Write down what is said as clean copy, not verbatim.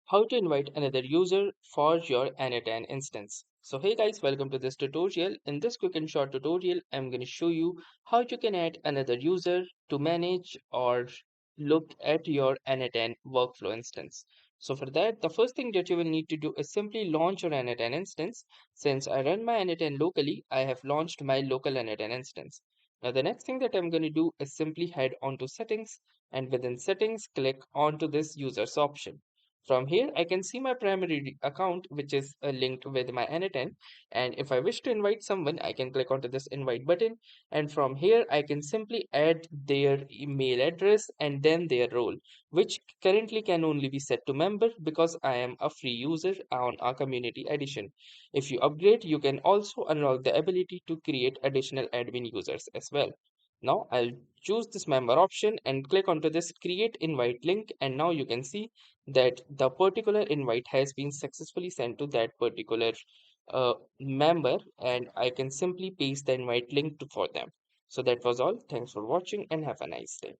how to invite another user for your n8n instance. So hey guys, welcome to this tutorial. In this quick and short tutorial, I'm going to show you how you can add another user to manage or look at your n8n workflow instance. So for that, the first thing that you will need to do is simply launch your n8n instance. Since I run my n8n locally, I have launched my local n8n instance. Now the next thing that I'm going to do is simply head onto settings, and within settings, click onto this users option. From here, I can see my primary account, which is linked with my n8n. And if I wish to invite someone, I can click onto this invite button. And from here, I can simply add their email address and then their role, which currently can only be set to member because I am a free user on our community edition. If you upgrade, you can also unlock the ability to create additional admin users as well. Now I'll choose this member option and click onto this create invite link, and now you can see that the particular invite has been successfully sent to that particular member, and I can simply paste the invite link for them. So that was all. Thanks for watching and have a nice day.